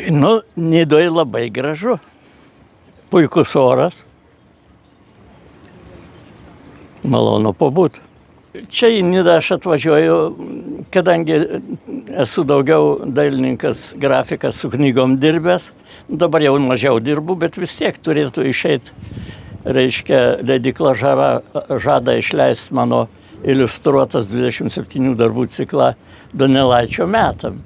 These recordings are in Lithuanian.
Nu, Nidoj labai gražu. Puikus oras. Malonu pabūt. Čia į Nidą aš atvažiuoju, kadangi esu daugiau dailininkas, grafikas su knygom dirbęs. Dabar jau mažiau dirbu, bet vis tiek turėtų išeiti. Reiškia, leidykla žada išleisti mano iliustruotas 27 darbų ciklą Donelaičio metam.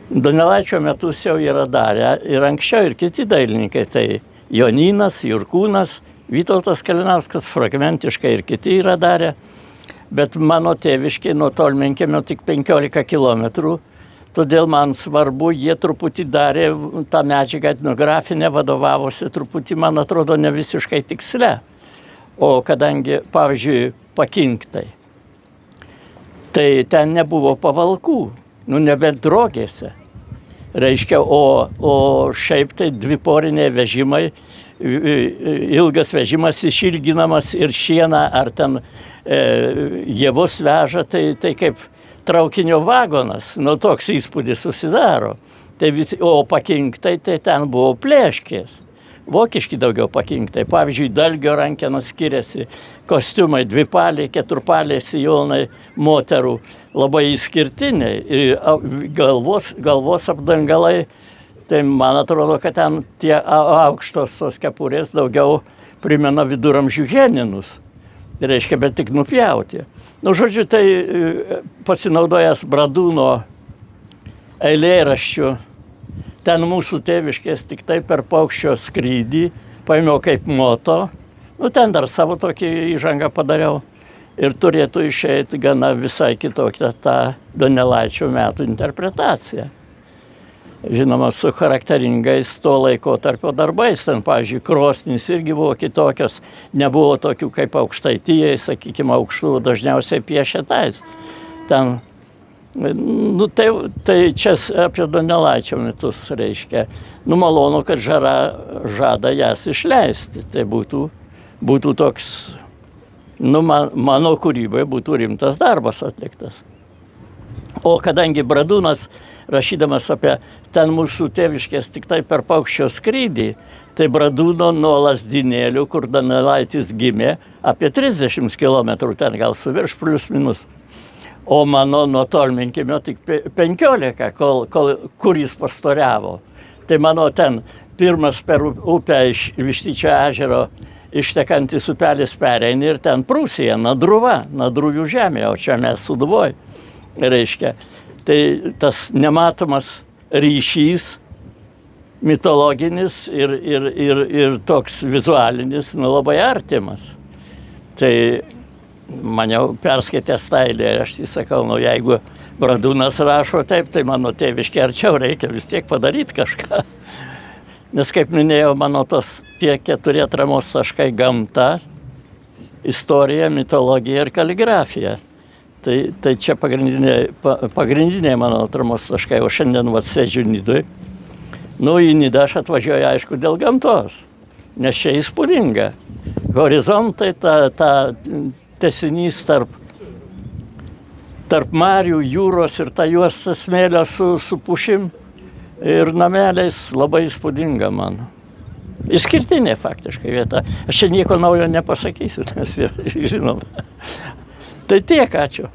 Donelaičio metus jau yra darę ir anksčiau ir kiti dailininkai, tai Jonynas, Jurkūnas, Vytautas Kalinauskas, fragmentiškai ir kiti yra darę, bet mano tėviškiai nuo Tolminkiemio tik 15 kilometrų, todėl man svarbu, jie truputį darė tą medžiagą etnografinę, vadovavosi truputį, man atrodo, ne visiškai tiksle. O kadangi, pavyzdžiui, Pakinktai, tai ten nebuvo pavalkų, nebent drogėse. Reiškia, o šiaip tai dviporiniai vežimai, ilgas vežimas išilginamas ir šieną ar ten javus veža, tai kaip traukinio vagonas, toks įspūdis susidaro. O Pakinktai, tai ten buvo plėškės. Vokiški daugiau Pakinktai. Pavyzdžiui, dalgio rankena skiriasi, kostiumai dvipaliai, keturpaliai sijonai moterų labai išskirtiniai. Ir galvos apdangalai, tai man atrodo, kad ten tie aukštos tos kepurės daugiau primena viduramžių heninus. Reiškia, bet tik nupjauti. Žodžiu, tai pasinaudojęs Bradūno eilėraščių, ten mūsų tėviškės tik tai per paukščio skrydį, paėmiau kaip moto, ten dar savo tokį įžangą padariau ir turėtų išeiti gana visai kitokia ta Donelaičio metų interpretacija. Žinoma, su charakteringais to laikotarpio darbais, ten, pavyzdžiui, krosnys irgi buvo kitokios, nebuvo tokių kaip Aukštaitijai, sakykime, aukštų dažniausiai piešė tais. Ten tai čia apie Donelaičio metus reiškia. Malonu, kad žada jas išleisti. Tai būtų toks, mano kūrybai būtų rimtas darbas atliktas. O kadangi Bradūnas, rašydamas apie ten mūsų tėviškės tik tai per paukščio skrydį, tai Bradūno nuo Lazdynėlių, kur Donelaitis gimė, apie 30 kilometrų ten gal suvirš plius minus. O mano nuo Tolminkiemio tik 15, kur jis pastoriavo. Tai mano ten pirmas per upę iš Vištyčio ežero ištekantis upelis pereini ir ten Prūsija, Nadruva, Nadruvių žemė, o čia mes Sūduvoj. Reiškia, tai tas nematomas ryšys mitologinis ir toks vizualinis, labai artimas. Tai man jau perskaitęs tą eilėraštį, sakau, jeigu Bradūnas rašo taip, tai mano tėviškė arčiau reikia vis tiek padaryti kažką. Nes, kaip minėjau, mano tie 4 atramos taškai - gamta, istorija, mitologija ir kaligrafija. Tai čia pagrindiniai mano atramos taškai, o šiandien sėdžiu Nidoj. Į Nidą aš atvažiuoju, aišku, dėl gamtos, nes čia įspūdinga. Horizontai, ta tęsinys tarp marių, jūros ir ta juosta smėlio su pušim ir nameliais labai įspūdinga man. Išskirtinė faktiškai vieta. Aš čia nieko naujo nepasakysiu, nes žinoma. Tai tiek, ačiū.